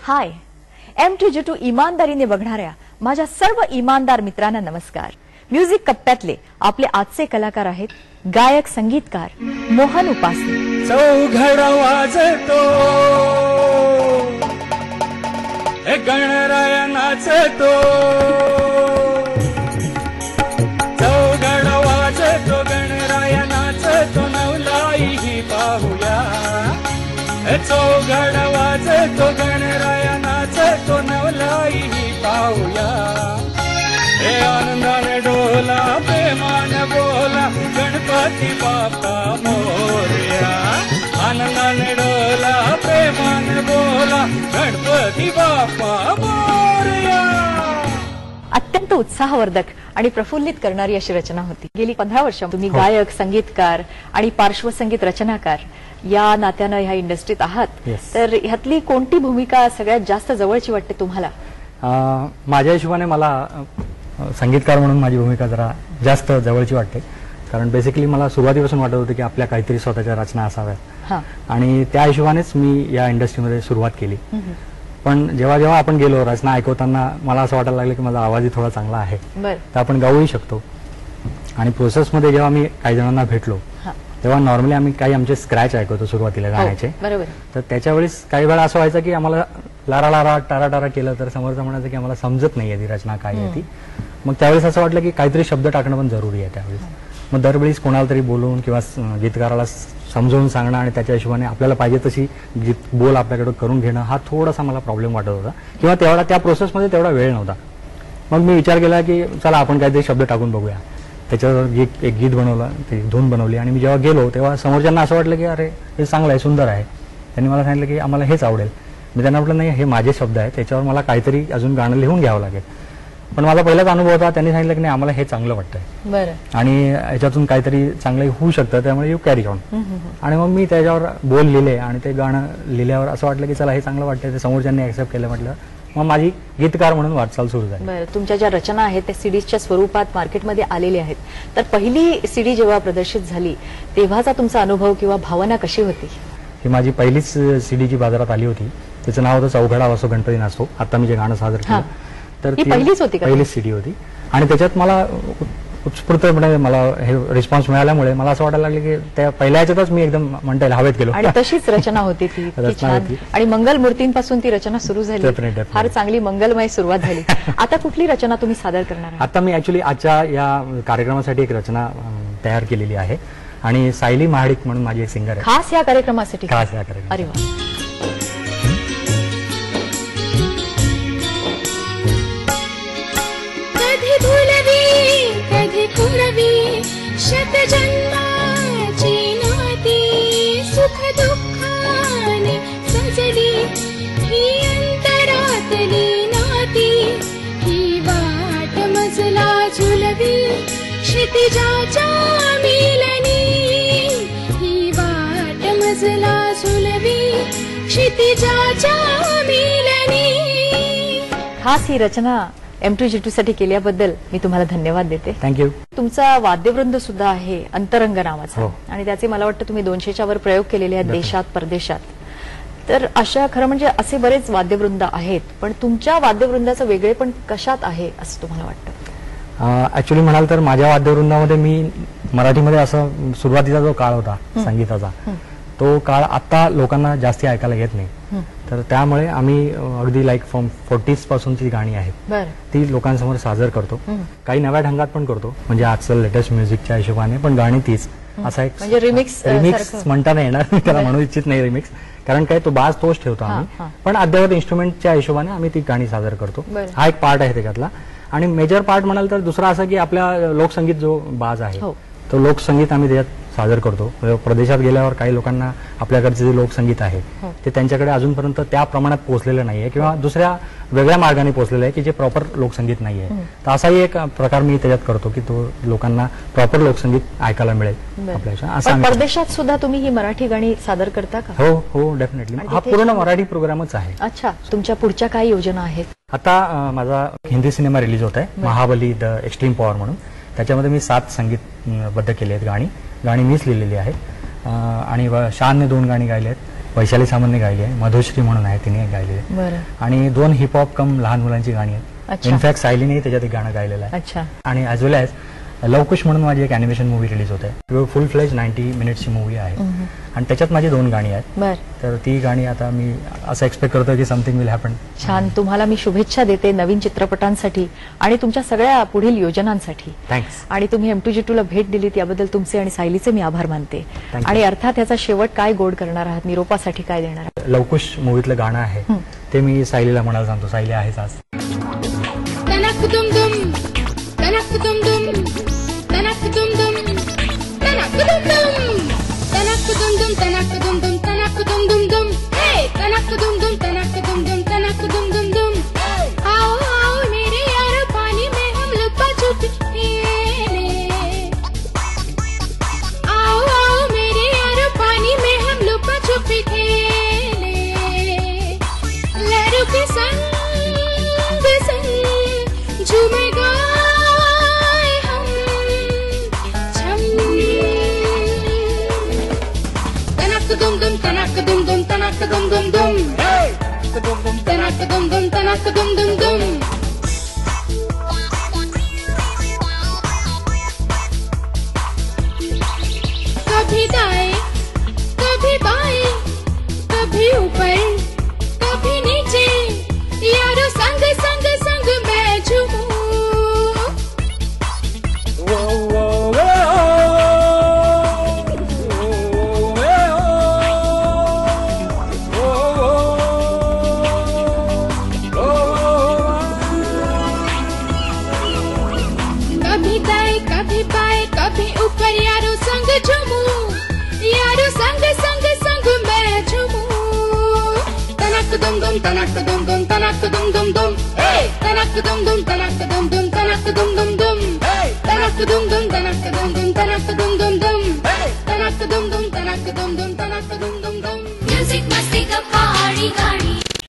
हाय, M2G2 इमानदारीने बघणाऱ्या माझ्या सर्व इमानदार मित्रांना नमस्कार. म्युझिक कप्प्यातले आपले आजचे कलाकार आहेत गायक संगीतकार मोहन उपासनी. चौघड वाजतो गणराया नाचतो, चौघड वाजतो गणराया नाचतो, नवलाई ही पाहूया. चौघड वाजतो गणराया नाचतो, नवलाई ही पाहूया. हे आनंदाने डोला प्रेमान बोला गणपती बाप्पा मोरया. आनंदाने डोला प्रेमान बोला गणपती बाप्पा मोरया. अत्यंत उत्साहवर्धक आणि प्रफुल्लित करणारी अशी रचना होती. गेली 15 वर्ष तुम्ही गायक, संगीतकार आणि पार्श्वसंगीत रचनाकार या नात्यानं ह्या इंडस्ट्रीत आहात. तर ह्यातली कोणती भूमिका सगळ्यात जास्त जवळची वाटते तुम्हाला? माझ्या हिशोबाने मला संगीतकार म्हणून माझी भूमिका जरा जास्त जवळची वाटते. कारण बेसिकली मला सुरुवातीपासून वाटत होतं की आपल्या काहीतरी स्वतःच्या रचना असाव्यात आणि त्या हिशोबानेच मी या इंडस्ट्रीमध्ये सुरुवात केली. पण जेव्हा जेव्हा आपण गेलो रचना ऐकवताना मला असं वाटायला लागलं की माझा आवाजही थोडा चांगला आहे, तर आपण गाऊही शकतो. आणि प्रोसेसमध्ये जेव्हा मी काही जणांना भेटलो तेव्हा नॉर्मली आम्ही काही आमचे स्क्रॅच ऐकवतो सुरुवातीला गाण्याचे. तर त्याच्या वेळेस काही वेळा असं व्हायचं की आम्हाला लारा लारा टारा टारा केलं तर समोरचं म्हणायचं की आम्हाला समजत नाहीये ती रचना काय आहे ती. मग त्यावेळेस असं वाटलं की काहीतरी शब्द टाकणं पण जरुरी आहे त्यावेळेस. मग दरवेळीस कोणाला तरी बोलून किंवा गीतकाराला समजावून सांगणं आणि त्याच्या हिशोबाने आपल्याला पाहिजे तशी गीत बोल आपल्याकडे करून घेणं हा थोडासा मला प्रॉब्लेम वाटत होता किंवा तेवढा त्या प्रोसेसमध्ये तेवढा वेळ नव्हता. मग मी विचार केला की चला आपण काहीतरी शब्द टाकून बघूया. त्याच्यावर एक गीत बनवलं, ते धून बनवली आणि मी जेव्हा गेलो तेव्हा समोरच्यांना असं वाटलं की अरे हे चांगलं आहे, सुंदर आहे. त्यांनी मला सांगितलं की आम्हाला हेच आवडेल. मी त्यांना म्हटलं नाही, हे माझे शब्द आहेत, त्याच्यावर मला काहीतरी अजून गाणं लिहून घ्यावं लागेल. पण माझा पहिलाच अनुभव होता. त्यांनी सांगितलं की नाही आम्हाला हे चांगलं वाटतंय आणि याच्यातून काहीतरी चांगलं होऊ शकतं, त्यामुळे यू कॅरी ऑन. आणि मग मी त्याच्यावर बोल लिहिले आणि ते गाणं लिहिल्यावर असं वाटलं की चला हे चांगलं वाटतंय, ते समोरच्यांनी ऍक्सेप्ट केलं. म्हटलं मग माझी गीतकार म्हणून वाटचाल सुरू झाली. तुमच्या ज्या रचना आहेत त्या सीडीजच्या स्वरूपात मार्केटमध्ये आलेल्या आहेत. तर पहिली सीडी जेव्हा प्रदर्शित झाली तेव्हाचा तुमचा अनुभव किंवा भावना कशी होती? ही माझी पहिलीच सीडी जी बाजारात आली होती, त्याचं नाव होतं चौघडा वासो गणपती नाचतो. आता मी जे गाणं सादर केलं तर ती पहिलीच सीडी होती. आणि त्याच्यात मला उत्स्फूर्तपणे मला हे रिस्पॉन्स मिळाल्यामुळे मला असं वाटायला लागलं की त्या पहिल्या ह्याच्यातच मी एकदम म्हणता येईल हवेत गेलो. आणि तशीच रचना होती ती आणि मंगल मूर्तींपासून ती रचना सुरू झाली. फार चांगली मंगलमय सुरुवात झाली. आता कुठली रचना तुम्ही सादर करणार? आता मी ऍक्च्युली आजच्या या कार्यक्रमासाठी एक रचना तयार केलेली आहे आणि सायली महाडिक म्हणून माझी एक सिंगर आहे, खास या कार्यक्रमासाठी. खास या कार्यक्रम. अरे वा. पुरवी शतजन्माची नाती सुख दुःखाने सजली ही अंतरातली नाती. ही वाट मजला झुलवी क्षितिजाच्या मिलनी. ही वाट मजला झुलवी क्षितिजाच्या मिलनी. खास ही रचना M2G2 साठी केल्याबद्दल मी तुम्हाला धन्यवाद देते. थँक्यू. तुमचा वाद्यवृंद सुद्धा आहे अंतरंग नावाचा आणि त्याचे मला वाटतं तुम्ही 200च्या वर प्रयोग केलेले आहेत देशात परदेशात. तर अशा खरं म्हणजे असे बरेच वाद्यवृंद आहेत, पण तुमच्या वाद्यवृंदाचं वेगळेपण कशात आहे असं तुम्हाला वाटतं? ऍक्च्युली म्हणाल तर माझ्या वाद्यवृंदामध्ये मी मराठीमध्ये असं सुरुवातीचा जो काळ होता संगीताचा तो काळ आता लोकांना जास्ती ऐकायला येत नाही. तर त्यामुळे आम्ही अगदी लाईक फ्रॉम 40s पासूनची गाणी आहेत ती लोकांसमोर सादर करतो. काही नव्या ढंगात पण करतो, म्हणजे आजकाल लेटेस्ट म्युझिकच्या हिशोबाने, पण गाणी तीच. असा एक रिमिक्स म्हणता नाही येणार, त्याला म्हणू इच्छित नाही रिमिक्स, कारण काय तो बाज तोच ठेवतो आम्ही, पण अद्यावत इन्स्ट्रुमेंटच्या हिशोबाने आम्ही ती गाणी सादर करतो. हा एक पार्ट आहे त्याच्यातला. आणि मेजर पार्ट म्हणाल तर दुसरा असं की आपल्या लोकसंगीत जो बाज आहे तो लोकसंगीत आम्ही त्याच्यात सादर करतो. प्रदेशात गेल्यावर काही लोकांना आपल्याकडचे जे लोकसंगीत आहे ते त्यांच्याकडे अजूनपर्यंत त्या प्रमाणात पोहोचलेलं नाहीये किंवा दुसऱ्या वेगळ्या मार्गाने पोहोचलेलं आहे की जे प्रॉपर लोकसंगीत नाहीये. तर असाही एक प्रकार मी त्याच्यात करतो की तो लोकांना प्रॉपर लोकसंगीत ऐकायला मिळेल आपल्या. असं परदेशात सुद्धा तुम्ही ही मराठी गाणी सादर करता का? हो हो, डेफिनेटली. हा पूर्ण मराठी प्रोग्रामच आहे. अच्छा, तुमच्या पुढच्या काय योजना आहेत? आता माझा हिंदी सिनेमा रिलीज होत आहे, महाबली द एक्स्ट्रीम पॉवर म्हणून. त्याच्यामध्ये मी 7 संगीतबद्ध केली आहेत गाणी मीच लिहिलेली आहेत आणि शानने 2 गाणी गायली आहेत. वैशाली सामंतने गायली आहे, मधुश्री म्हणून आहे तिने गायली आहे, बरं. आणि 2 हिपहॉप कम लहान मुलांची गाणी आहेत. अच्छा. इनफॅक्ट सायलीने त्याच्यात एक गाणं गायलेलं आहे. अच्छा. आणि ॲज वेल ॲज लवकुश म्हणून माझी एक अॅनिमेशन मूवी रिलीज होते. फुल फ्लेज 90 मिनिट्सची मूवी आहे आणि त्याच्यात माझी 2 गाणी आहेत. बर. तर ती गाणी आता मी असं एक्सपेक्ट करतो की समथिंग विल हॅपन. छान. तुम्हाला मी शुभेच्छा देते नवीन चित्रपटांसाठी आणि तुमच्या सगळ्या पुढील योजनांसाठी. थँक्स. आणि तुम्ही M2G2 ला भेट दिलीत याबद्दल तुमचे आणि सायलीचे मी आभार मानते. Thank you. आणि अर्थात याचा शेवट काय गोड करणार आहात, निरोपासाठी काय देणार आहात? लवकुश मूवीतलं गाणं आहे ते मी सायलीला म्हणायला सांगतो. सायली आहेच आज. तनक दुम दुम तनक दुम दुम तनक दुम दुम तनक दुम दुम तनक दुम दुम तनक दुम दुम तनक दुम दुम दुम हे तनक दुम दुम तनक दुम दुम तनक दुम दुम दुम आओ आओ मेरे यार पानी में हम लुका छुपी खेले आओ आओ मेरे यार पानी में हम लुका छुपी खेले लहरों के संग संग झूमेगा हम छम तनक दुम दुम तनक दुम दुम तनक दुम दुम दुम तनक दुम दुम तनक दुम दुम दुम कभी दाएं कभी बाएं कभी ऊपर कभी नीचे यारो संग संग संग मैं झूमूं कभी दाएं कभी बाएं कभी ऊपर यारो संग झूमूं यारो संग संग संग मैं झूमूं तनक दुम दुम तनक दुम दुम तनक दुम दुम दुम तनक दुम दुम तनक दुम दुम तनक दुम दुम दुम तनक दुम दुम तनक दुम दुम तनक दुम दुम दुम तनक दुम दुम तनक दुम दुम तनक दुम दुम दुम म्यूजिक मस्ती का पहाड़ी गाड़ी